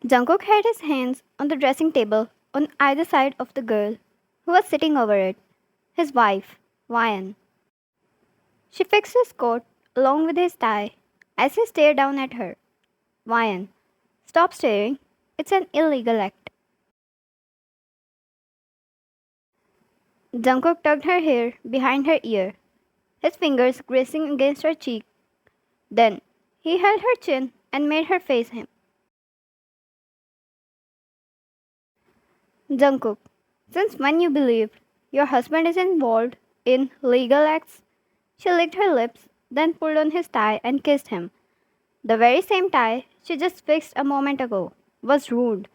Jungkook had his hands on the dressing table on either side of the girl who was sitting over it, his wife, Ryan. She fixed his coat along with his tie as he stared down at her. Ryan, stop staring. It's an illegal act. Jungkook tugged her hair behind her ear, his fingers grazing against her cheek. Then he held her chin and made her face him. Jungkook, since when you believe your husband is involved in legal acts? She licked her lips, then pulled on his tie and kissed him. The very same tie she just fixed a moment ago was rude.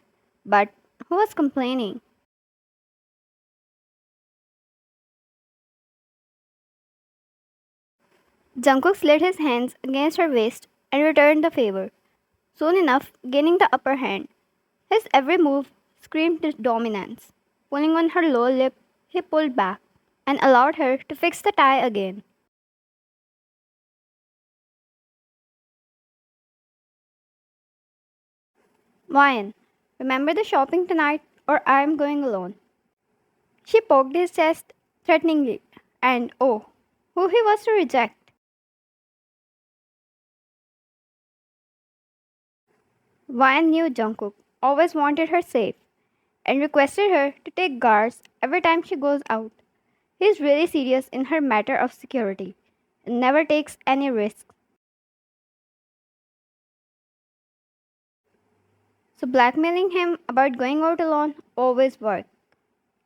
But who was complaining? Jungkook slid his hands against her waist and returned the favor, soon enough gaining the upper hand. His every move screamed dominance. Pulling on her lower lip, he pulled back and allowed her to fix the tie again. Ryan, remember the shopping tonight or I am going alone. She poked his chest threateningly, and oh, who he was to reject. Ryan knew Jungkook always wanted her safe and requested her to take guards every time she goes out. He is really serious in her matter of security and never takes any risks. So blackmailing him about going out alone always worked,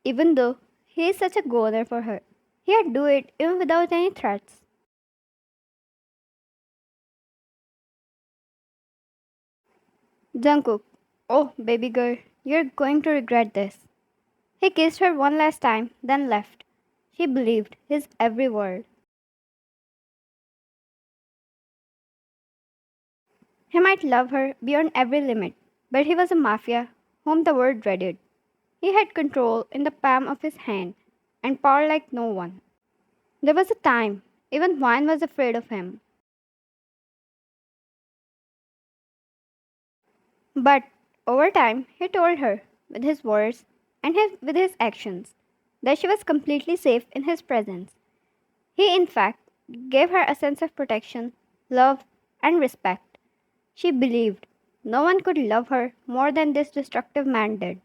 even though he is such a goner for her. He'd do it even without any threats. Jungkook, oh baby girl, you're going to regret this. He kissed her one last time, then left. She believed his every word. He might love her beyond every limit, but he was a mafia whom the world dreaded. He had control in the palm of his hand and power like no one. There was a time even Wine was afraid of him. But over time, he told her, with his words and with his actions, that she was completely safe in his presence. He, in fact, gave her a sense of protection, love, and respect. She believed no one could love her more than this destructive man did.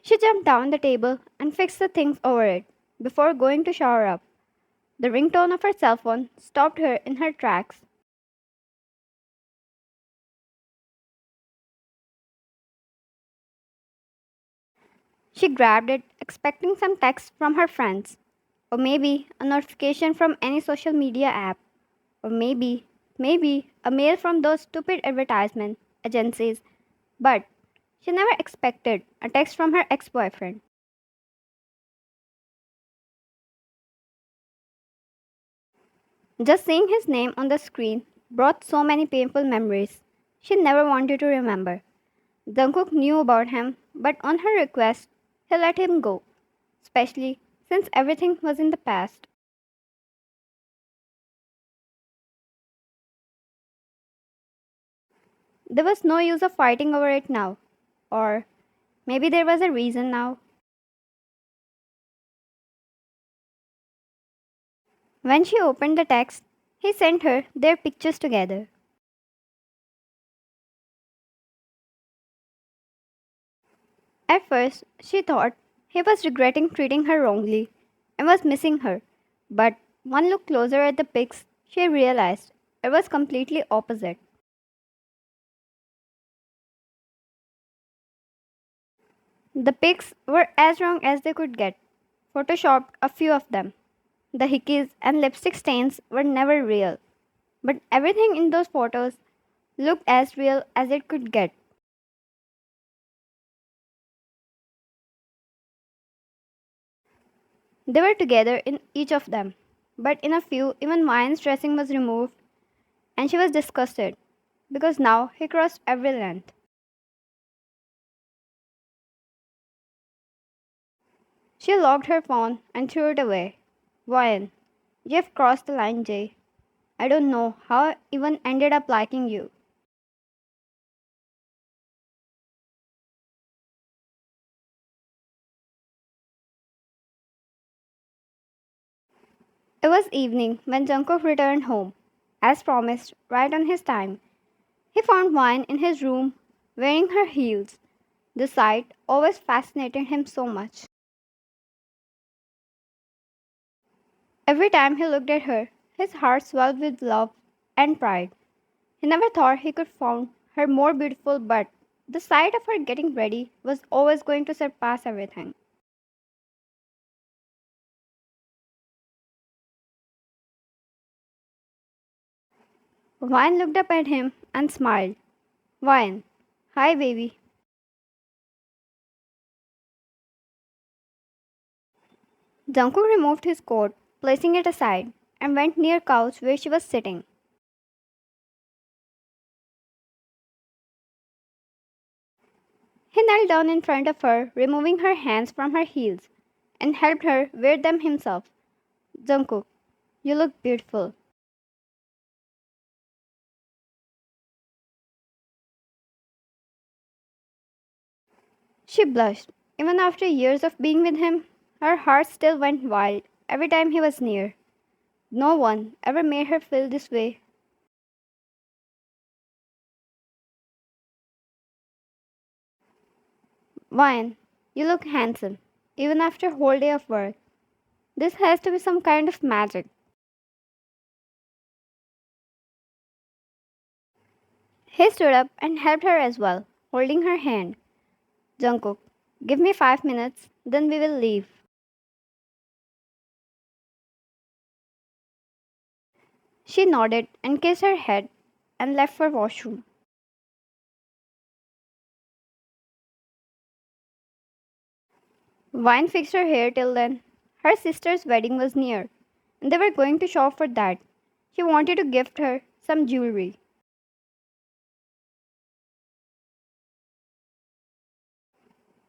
She jumped down the table and fixed the things over it before going to shower up. The ringtone of her cell phone stopped her in her tracks. She grabbed it, expecting some text from her friends, or maybe a notification from any social media app, or maybe a mail from those stupid advertisement agencies. But she never expected a text from her ex boyfriend. Just seeing his name on the screen brought so many painful memories she never wanted to remember. Jungkook knew about him, but on her request, he let him go, especially since everything was in the past. There was no use of fighting over it now, or maybe there was a reason now. When she opened the text, he sent her their pictures together. At first, she thought he was regretting treating her wrongly and was missing her, but one look closer at the pics, she realized it was completely opposite. The pics were as wrong as they could get, photoshopped a few of them. The hickeys and lipstick stains were never real, but everything in those photos looked as real as it could get. They were together in each of them, but in a few, even Mayan's dressing was removed, and she was disgusted because now he crossed every length. She locked her phone and threw it away. Ryan, you've crossed the line, Jay. I don't know how I even ended up liking you. It was evening when Jungkook returned home. As promised, right on his time. He found Wine in his room, wearing her heels. The sight always fascinated him so much. Every time he looked at her, his heart swelled with love and pride. He never thought he could find her more beautiful, but the sight of her getting ready was always going to surpass everything. Wine looked up at him and smiled. Wine, hi baby. Jungkook removed his coat, placing it aside, and went near couch where she was sitting. He knelt down in front of her, removing her hands from her heels, and helped her wear them himself. Jungkook, you look beautiful. She blushed. Even after years of being with him, her heart still went wild every time he was near. No one ever made her feel this way. Wyan, you look handsome, even after a whole day of work. This has to be some kind of magic. He stood up and helped her as well, holding her hand. Jungkook, give me 5 minutes, then we will leave. She nodded and kissed her head and left for washroom. Vine fixed her hair till then. Her sister's wedding was near, and they were going to shop for that. She wanted to gift her some jewelry.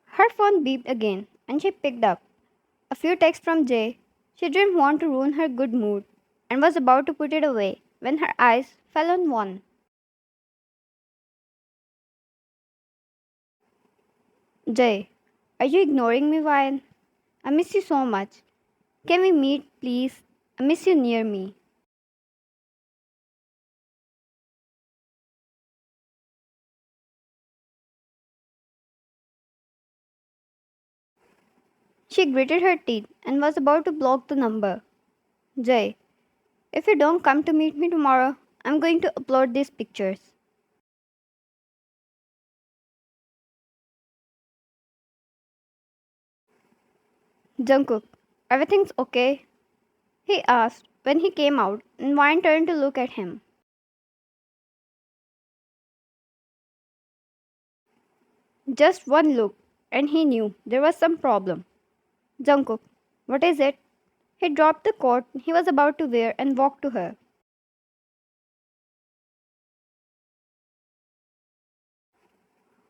Her phone beeped again, and she picked up. A few texts from Jay. She didn't want to ruin her good mood, and was about to put it away when her eyes fell on one. Jay, are you ignoring me, Vine? I miss you so much. Can we meet, please? I miss you near me. She gritted her teeth and was about to block the number. Jay, if you don't come to meet me tomorrow, I'm going to upload these pictures. Jungkook, everything's okay? He asked when he came out, and Vine turned to look at him. Just one look, and he knew there was some problem. Jungkook, what is it? He dropped the coat he was about to wear and walked to her.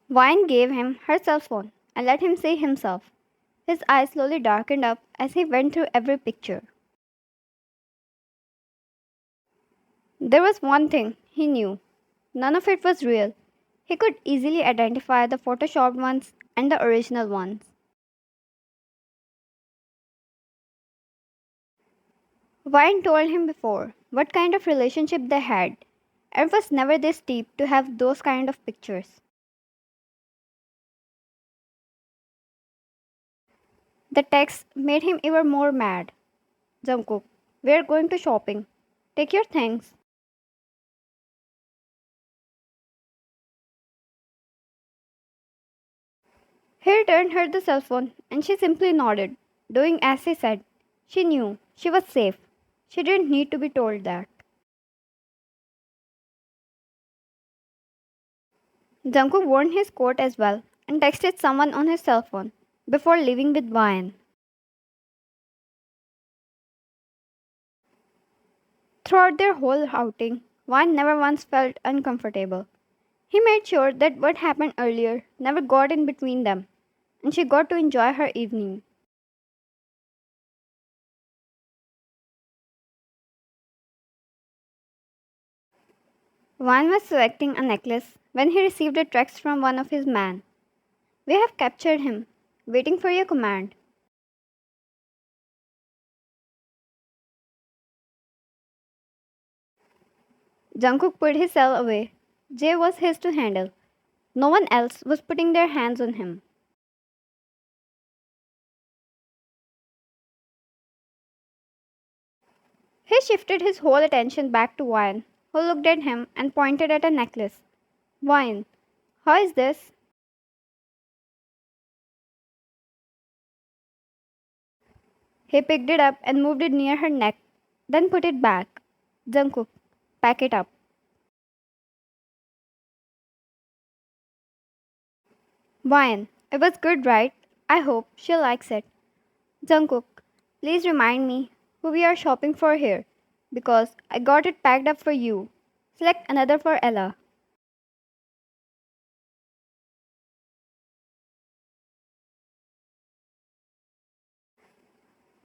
Vine gave him her cell phone and let him see himself. His eyes slowly darkened up as he went through every picture. There was one thing he knew. None of it was real. He could easily identify the photoshopped ones and the original ones. Vine told him before what kind of relationship they had. It was never this deep to have those kind of pictures. The text made him even more mad. Jungkook, we're going to shopping. Take your things. He returned her the cell phone and she simply nodded, doing as he said. She knew she was safe. She didn't need to be told that. Jungkook worn his coat as well and texted someone on his cell phone before leaving with Vine. Throughout their whole outing, Vine never once felt uncomfortable. He made sure that what happened earlier never got in between them, and she got to enjoy her evening. Wan was selecting a necklace when he received a text from one of his men. We have captured him, waiting for your command. Jungkook put his cell away. Jay was his to handle. No one else was putting their hands on him. He shifted his whole attention back to Wyan, who looked at him and pointed at a necklace. Wyan, how is this? He picked it up and moved it near her neck, then put it back. Jungkook, pack it up. Wyan, it was good, right? I hope she likes it. Jungkook, please remind me who we are shopping for here, because I got it packed up for you. Select another for Ella.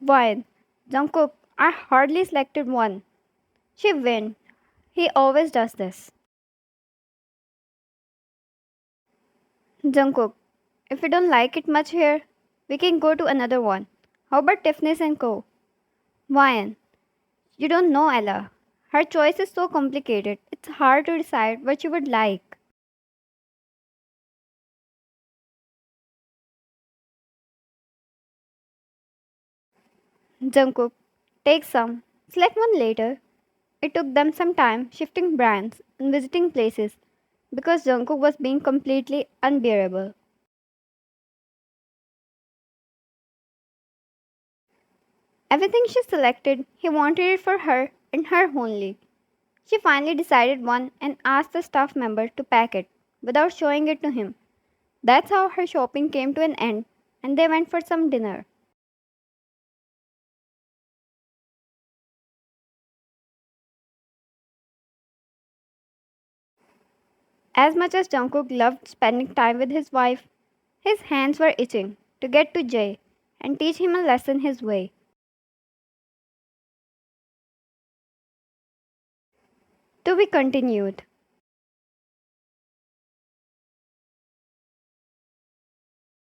Wyan, Jungkook, I hardly selected one. She win. He always does this. Jungkook, if you don't like it much here, we can go to another one. How about Tiffany's and Co? Wyan, you don't know Ella. Her choice is so complicated. It's hard to decide what you would like. Jungkook, take some. Select one later. It took them some time shifting brands and visiting places because Jungkook was being completely unbearable. Everything she selected, he wanted it for her and her only. She finally decided one and asked the staff member to pack it without showing it to him. That's how her shopping came to an end and they went for some dinner. As much as Jungkook loved spending time with his wife, his hands were itching to get to Jae and teach him a lesson his way. To be continued.